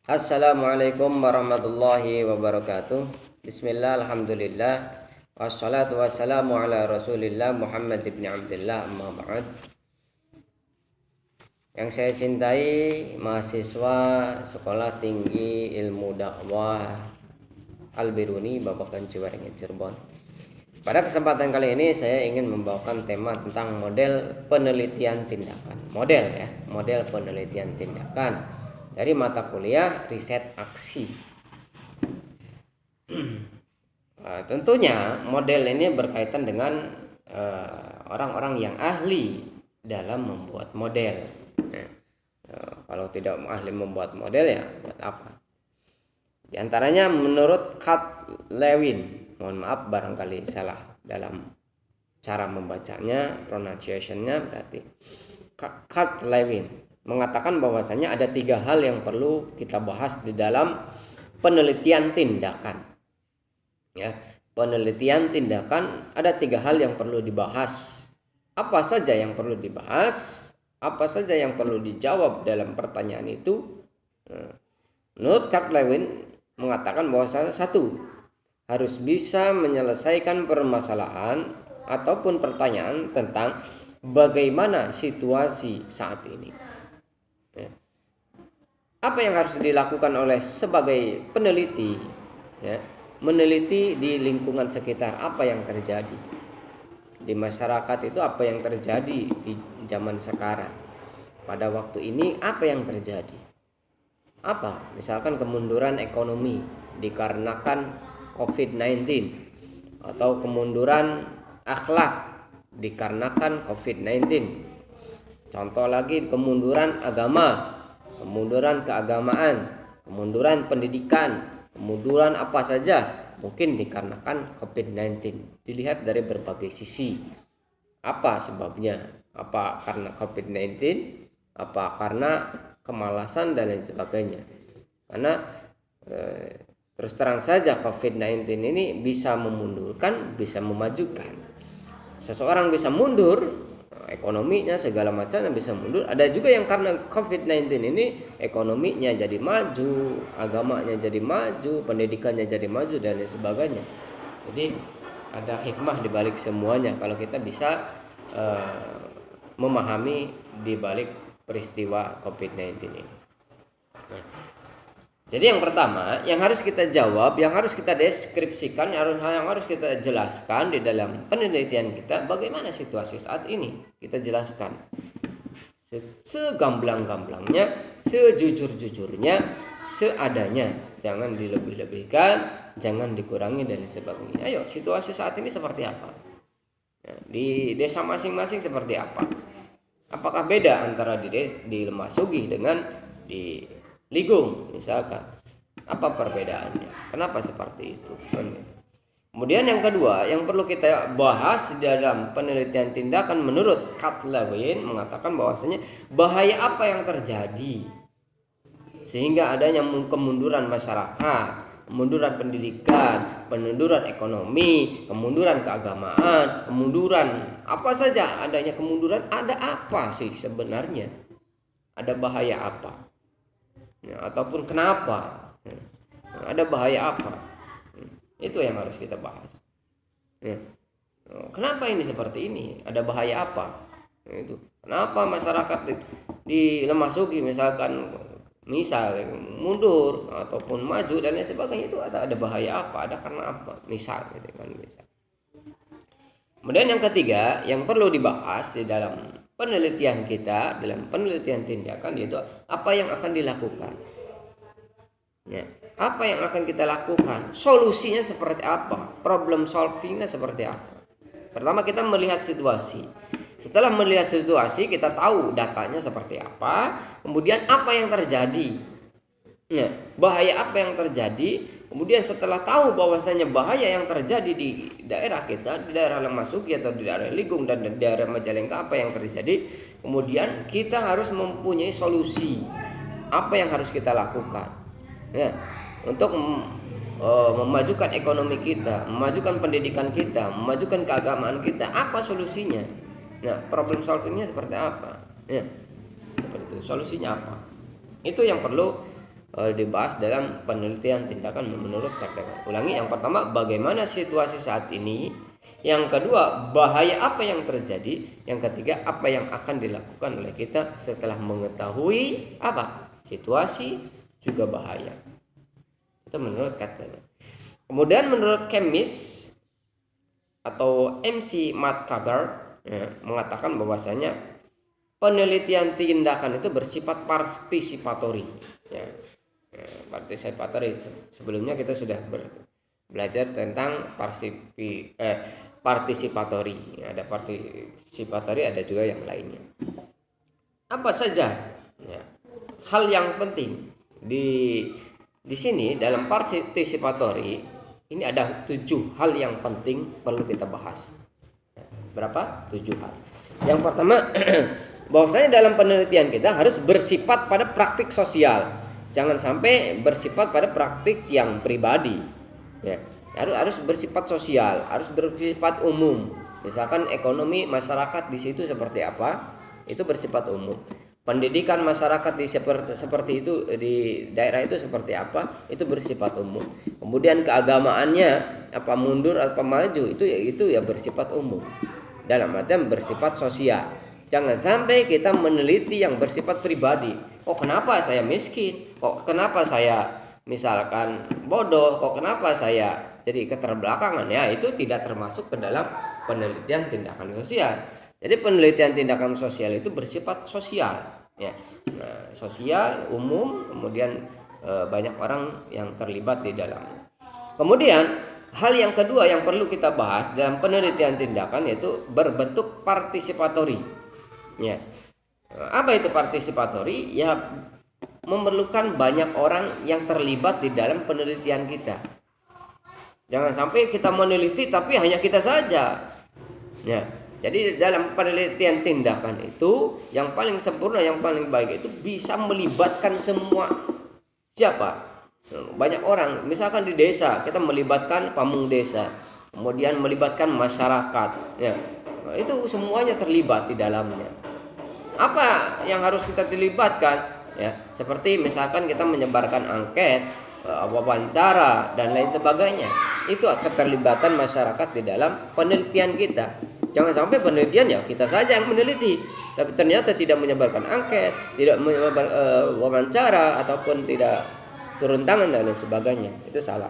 Assalamualaikum warahmatullahi wabarakatuh. Bismillah, alhamdulillah. Wassalatu wassalamu ala rasulillah Muhammad ibn Abdullah, amma ba'd. Yang saya cintai mahasiswa Sekolah Tinggi Ilmu Dakwah Al-Biruni, Babakan Ciwaringin, Cirebon. Pada kesempatan kali ini saya ingin membawakan tema tentang model penelitian tindakan. Model penelitian tindakan dari mata kuliah riset aksi. Tentunya model ini berkaitan dengan orang-orang yang ahli dalam membuat model. Kalau tidak ahli membuat model, ya buat apa? Di antaranya menurut Kurt Lewin, mohon maaf barangkali salah dalam cara membacanya, pronunciation-nya, berarti Kurt Lewin mengatakan bahwasanya ada 3 hal yang perlu kita bahas di dalam penelitian tindakan. Ya, penelitian tindakan ada 3 hal yang perlu dibahas. Apa saja yang perlu dibahas? Apa saja yang perlu dijawab dalam pertanyaan itu? Menurut Kurt Lewin mengatakan bahwasanya 1, harus bisa menyelesaikan permasalahan ataupun pertanyaan tentang bagaimana situasi saat ini. Apa yang harus dilakukan oleh sebagai peneliti? Meneliti di lingkungan sekitar, apa yang terjadi di masyarakat itu, apa yang terjadi di zaman sekarang. Pada waktu ini apa yang terjadi? Apa? Misalkan kemunduran ekonomi dikarenakan COVID-19, atau kemunduran akhlak dikarenakan COVID-19. Contoh lagi, kemunduran agama, kemunduran keagamaan, kemunduran pendidikan, kemunduran apa saja mungkin dikarenakan COVID-19. Dilihat dari berbagai sisi. Apa sebabnya? Apa karena COVID-19? Apa karena kemalasan dan lain sebagainya? Karena terus terang saja COVID-19 ini bisa memundurkan, bisa memajukan. Seseorang bisa mundur, ekonominya segala macam bisa mundur. Ada juga yang karena COVID-19 ini ekonominya jadi maju, agamanya jadi maju, pendidikannya jadi maju dan lain sebagainya. Jadi ada hikmah di balik semuanya kalau kita bisa memahami di balik peristiwa COVID-19 ini. Jadi yang pertama yang harus kita jawab, yang harus kita deskripsikan, yang harus kita jelaskan di dalam penelitian kita, bagaimana situasi saat ini. Kita jelaskan segamblang-gamblangnya, sejujur-jujurnya, seadanya. Jangan dilebih-lebihkan, jangan dikurangi dan sebagainya. Ayo, situasi saat ini seperti apa? Di desa masing-masing seperti apa? Apakah beda antara di Lemah Sugih dengan di Ligung misalkan? Apa perbedaannya? Kenapa seperti itu? Kemudian yang kedua yang perlu kita bahas di dalam penelitian tindakan, menurut Kurt Lewin mengatakan bahwasanya bahaya apa yang terjadi sehingga adanya kemunduran masyarakat, kemunduran pendidikan, pemunduran ekonomi, kemunduran keagamaan, kemunduran apa saja, adanya kemunduran. Ada apa sih sebenarnya? Ada bahaya apa? Ataupun kenapa? Ada bahaya apa? Itu yang harus kita bahas. Kenapa ini seperti ini? Ada bahaya apa? Itu. Kenapa masyarakat di Lemah Sugih misalkan mundur ataupun maju dan lain sebagainya, itu ada bahaya apa? Ada karena apa? Misal. Kemudian yang ketiga yang perlu dibahas di dalam penelitian kita, dalam penelitian tindakan, yaitu apa yang akan dilakukan. Apa yang akan kita lakukan? Solusinya seperti apa? Problem solvingnya seperti apa? Pertama kita melihat situasi. Setelah melihat situasi, kita tahu datanya seperti apa. Kemudian apa yang terjadi? Bahaya apa yang terjadi? Kemudian setelah tahu bahwasanya bahaya yang terjadi di daerah kita, di daerah Lemah Sugih atau di daerah Ligung dan di daerah Majalengka, apa yang terjadi? Kemudian kita harus mempunyai solusi. Apa yang harus kita lakukan? Untuk memajukan ekonomi kita, memajukan pendidikan kita, memajukan keagamaan kita. Apa solusinya? Problem solvingnya seperti apa? Seperti itu. Solusinya apa? Itu yang perlu dibahas dalam penelitian tindakan menurut Cartman. Ulangi, yang pertama bagaimana situasi saat ini, yang kedua bahaya apa yang terjadi, yang ketiga apa yang akan dilakukan oleh kita setelah mengetahui apa situasi juga bahaya. Itu menurut Cartman. Kemudian menurut Kemis atau MC Matt Taggart mengatakan bahwasanya penelitian tindakan itu bersifat partisipatori. Ya. Partisipatori, sebelumnya kita sudah belajar tentang partisipatori. Ada partisipatori, ada juga yang lainnya. Apa saja hal yang penting di sini dalam partisipatori? Ini ada 7 hal yang penting perlu kita bahas. Berapa? 7 hal. Yang pertama, bahwasanya dalam penelitian kita harus bersifat pada praktik sosial. Jangan sampai bersifat pada praktik yang pribadi. Ya, harus bersifat sosial, harus bersifat umum. Misalkan ekonomi masyarakat di situ seperti apa, itu bersifat umum. Pendidikan masyarakat seperti itu di daerah itu seperti apa, itu bersifat umum. Kemudian keagamaannya apa mundur atau maju, itu ya bersifat umum. Dalam artian bersifat sosial. Jangan sampai kita meneliti yang bersifat pribadi. Kok kenapa saya miskin? Kok kenapa saya misalkan bodoh? Kok kenapa saya jadi keterbelakangan? Ya, itu tidak termasuk ke dalam penelitian tindakan sosial. Jadi penelitian tindakan sosial itu bersifat sosial, ya, sosial umum, kemudian banyak orang yang terlibat di dalamnya. Kemudian hal yang kedua yang perlu kita bahas dalam penelitian tindakan yaitu berbentuk partisipatori. Ya, apa itu partisipatori? Ya, memerlukan banyak orang yang terlibat di dalam penelitian kita. Jangan sampai kita meneliti tapi hanya kita saja. Ya. Jadi dalam penelitian tindakan itu yang paling sempurna, yang paling baik itu bisa melibatkan semua. Siapa? Banyak orang. Misalkan di desa kita melibatkan pamung desa, kemudian melibatkan masyarakat. Ya, itu semuanya terlibat di dalamnya. Apa yang harus kita dilibatkan? Ya, seperti misalkan kita menyebarkan angket, wawancara dan lain sebagainya. Itu keterlibatan masyarakat di dalam penelitian kita. Jangan sampai penelitian ya kita saja yang meneliti, tapi ternyata tidak menyebarkan angket, tidak menyebarkan wawancara ataupun tidak turun tangan dan lain sebagainya. Itu salah.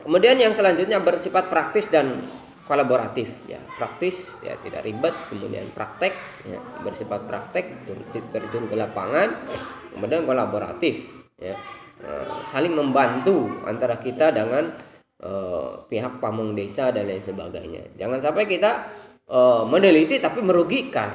Kemudian yang selanjutnya bersifat praktis dan kolaboratif. Ya, praktis ya tidak ribet, kemudian praktek ya, bersifat praktek, terjun ke lapangan, kemudian kolaboratif ya. Saling membantu antara kita dengan pihak pamung desa dan lain sebagainya. Jangan sampai kita meneliti tapi merugikan.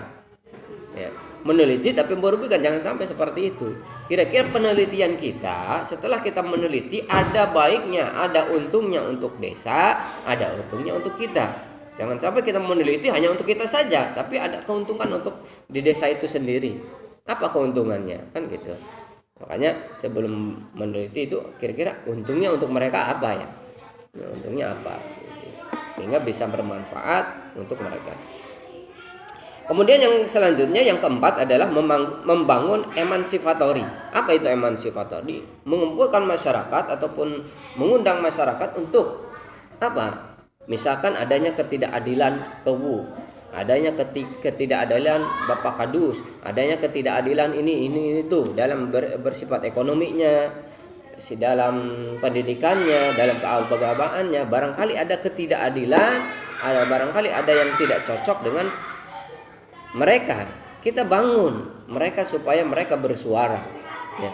Ya, meneliti tapi merugikan, jangan sampai seperti itu. Kira-kira penelitian kita setelah kita meneliti ada baiknya, ada untungnya untuk desa, ada untungnya untuk kita. Jangan sampai kita meneliti hanya untuk kita saja, tapi ada keuntungan untuk di desa itu sendiri. Apa keuntungannya? Kan gitu. Makanya sebelum meneliti itu kira-kira untungnya untuk mereka apa ya? Nah, untungnya apa? Sehingga bisa bermanfaat untuk mereka. Kemudian yang selanjutnya yang keempat adalah membangun emansipatori. Apa itu emansipatori? Mengumpulkan masyarakat ataupun mengundang masyarakat untuk apa? Misalkan adanya ketidakadilan kewu, adanya ketidakadilan Bapak Kadus, adanya ketidakadilan ini itu dalam bersifat ekonominya, dalam pendidikannya, dalam keagamaannya, barangkali ada ketidakadilan, barangkali ada yang tidak cocok dengan mereka. Kita bangun mereka supaya mereka bersuara, ya,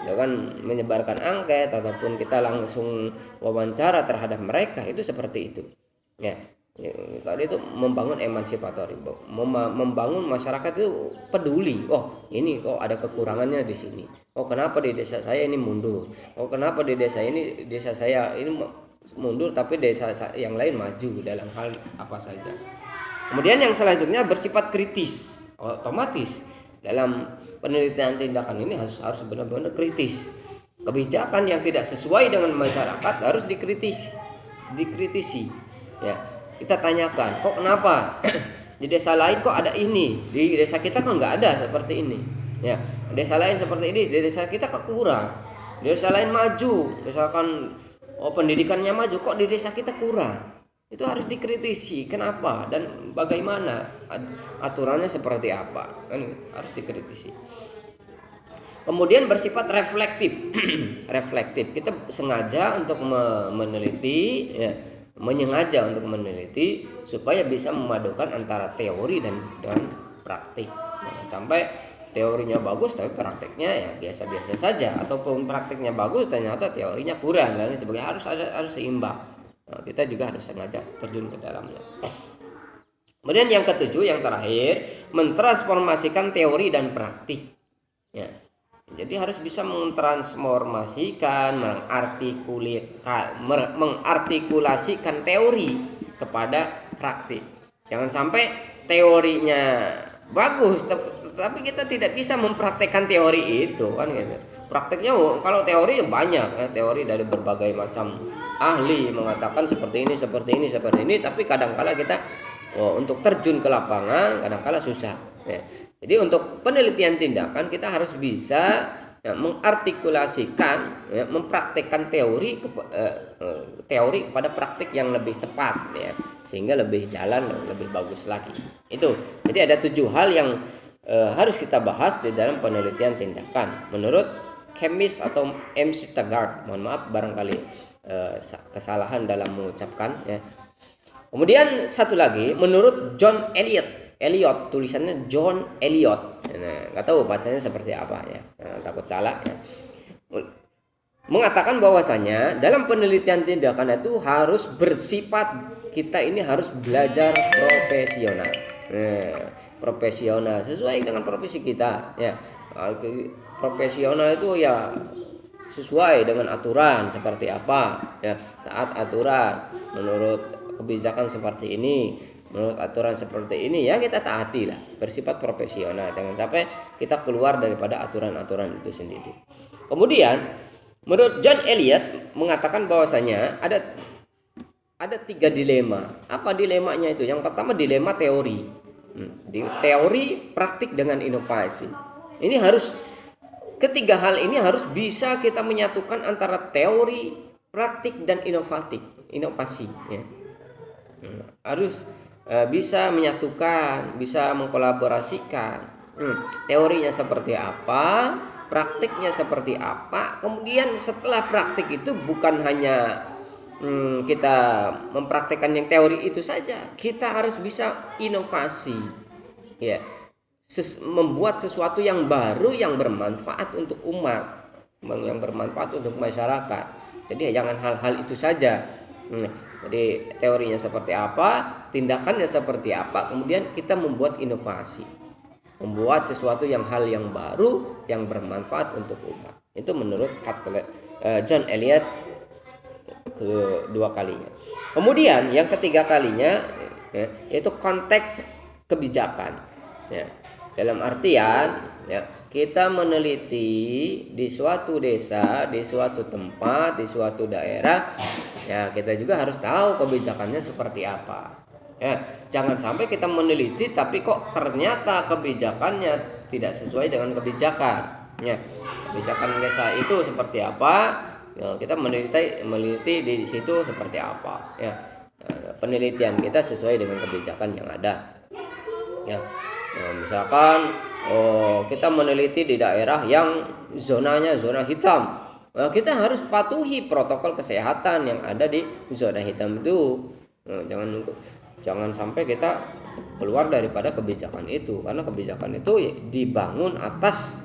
dengan menyebarkan angket ataupun kita langsung wawancara terhadap mereka, itu seperti itu. Ya, tadi itu membangun emansipatori, membangun masyarakat itu peduli. Oh, ini kok ada kekurangannya di sini. Oh, kenapa di desa saya ini mundur? Oh, kenapa di desa saya ini mundur tapi desa yang lain maju dalam hal apa saja. Kemudian yang selanjutnya bersifat kritis. Otomatis dalam penelitian tindakan ini harus benar-benar kritis. Kebijakan yang tidak sesuai dengan masyarakat harus dikritisi. Ya, kita tanyakan, kok kenapa di desa lain kok ada ini, di desa kita kok nggak ada seperti ini. Ya, desa lain seperti ini, di desa kita kok kurang. Di desa lain maju, misalkan pendidikannya maju, kok di desa kita kurang. Itu harus dikritisi, kenapa dan bagaimana, aturannya seperti apa, kan harus dikritisi. Kemudian bersifat reflektif. Reflektif, kita sengaja untuk meneliti, ya, menyengaja untuk meneliti supaya bisa memadukan antara teori dan praktik. Jangan sampai teorinya bagus tapi praktiknya ya biasa-biasa saja, ataupun praktiknya bagus ternyata teorinya kurang dan sebagainya. Harus seimbang. Nah, kita juga harus sengaja terjun ke dalamnya. Kemudian yang ketujuh, yang terakhir, mentransformasikan teori dan praktik. Ya. Jadi harus bisa mentransformasikan, mengartikulasikan teori kepada praktik. Jangan sampai teorinya bagus tapi kita tidak bisa mempraktekkan teori itu, kan gitu. Prakteknya kalau teori banyak, teori dari berbagai macam ahli mengatakan seperti ini, tapi kadang-kala kita untuk terjun ke lapangan kadang-kala susah. Ya. Jadi untuk penelitian tindakan kita harus bisa mengartikulasikan, mempraktekkan teori kepada praktik yang lebih tepat, ya, sehingga lebih jalan, lebih bagus lagi. Itu. Jadi ada 7 hal yang harus kita bahas di dalam penelitian tindakan menurut Chemis atau MC Taggart. Mohon maaf barangkali kesalahan dalam mengucapkan, ya. Kemudian satu lagi menurut John Eliot, tulisannya John Eliot. Nah, nggak tahu bacanya seperti apa, ya. Nah, takut salah, ya. Mengatakan bahwasanya dalam penelitian tindakan itu harus bersifat, kita ini harus belajar profesional. Nah, profesional sesuai dengan profesi kita, ya. Profesional itu ya sesuai dengan aturan seperti apa, ya, taat aturan menurut kebijakan seperti ini, menurut aturan seperti ini, ya kita taati lah, bersifat profesional. Jangan sampai kita keluar daripada aturan-aturan itu sendiri. Kemudian menurut John Eliot mengatakan bahwasanya ada 3 dilema. Apa dilemanya itu? Yang pertama dilema teori. Teori, praktik dengan inovasi. Ini harus, ketiga hal ini harus bisa kita menyatukan antara teori, praktik dan inovasi, ya. Harus bisa menyatukan, bisa mengkolaborasikan. Teorinya seperti apa, praktiknya seperti apa. Kemudian setelah praktik itu bukan hanya kita mempraktikkan yang teori itu saja, kita harus bisa inovasi, ya, membuat sesuatu yang baru yang bermanfaat untuk umat, yang bermanfaat untuk masyarakat. Jadi jangan hal-hal itu saja. Jadi teorinya seperti apa, tindakannya seperti apa, kemudian kita membuat inovasi, membuat sesuatu yang baru yang bermanfaat untuk umat. Itu menurut John Eliot kedua kalinya. Kemudian yang ketiga kalinya, ya, yaitu konteks kebijakan, ya. Dalam artian, ya, kita meneliti di suatu desa, di suatu tempat, di suatu daerah, ya kita juga harus tahu kebijakannya seperti apa. Ya, jangan sampai kita meneliti tapi kok ternyata kebijakannya tidak sesuai dengan kebijakan. Ya, kebijakan desa itu seperti apa? Ya, kita meneliti di situ seperti apa. Ya, penelitian kita sesuai dengan kebijakan yang ada. Ya, misalkan kita meneliti di daerah yang zonanya zona hitam, kita harus patuhi protokol kesehatan yang ada di zona hitam itu. Jangan sampai kita keluar daripada kebijakan itu, karena kebijakan itu ya dibangun atas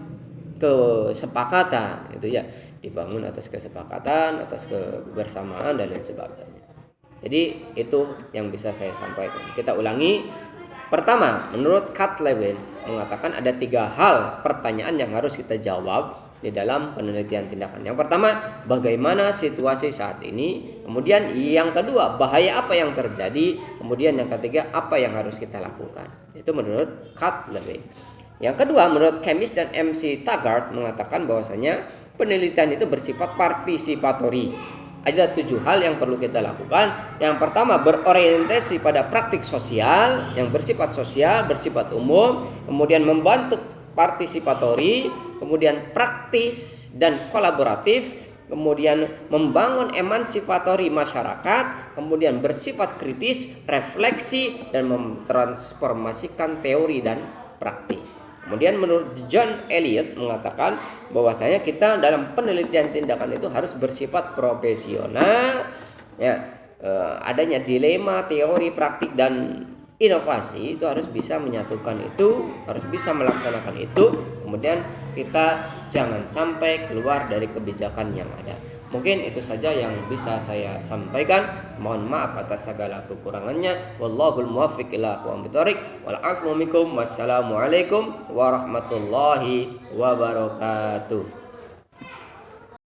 kesepakatan, itu ya, dibangun atas kesepakatan, atas kebersamaan dan lain sebagainya. Jadi itu yang bisa saya sampaikan. Kita ulangi. Pertama, menurut Kat Lewin mengatakan ada 3 hal pertanyaan yang harus kita jawab di dalam penelitian tindakan. Yang pertama, bagaimana situasi saat ini? Kemudian yang kedua, bahaya apa yang terjadi? Kemudian yang ketiga, apa yang harus kita lakukan? Itu menurut Kat Lewin. Yang kedua, menurut Chemis dan MC Taggart mengatakan bahwasanya penelitian itu bersifat partisipatori. Ada 7 hal yang perlu kita lakukan. Yang pertama, berorientasi pada praktik sosial yang bersifat sosial, bersifat umum, kemudian membantu partisipatori, kemudian praktis dan kolaboratif, kemudian membangun emansipatory masyarakat, kemudian bersifat kritis, refleksi, dan mentransformasikan teori dan praktik. Kemudian menurut John Eliot mengatakan bahwasanya kita dalam penelitian tindakan itu harus bersifat profesional, ya, adanya dilema, teori, praktik, dan inovasi itu harus bisa menyatukan itu, harus bisa melaksanakan itu. Kemudian kita jangan sampai keluar dari kebijakan yang ada. Mungkin itu saja yang bisa saya sampaikan. Mohon maaf atas segala kekurangannya. Wallahul muwaffiq ila aqwamit thoriq. Wal 'afwu minkum. Wassalamualaikum warahmatullahi wabarakatuh.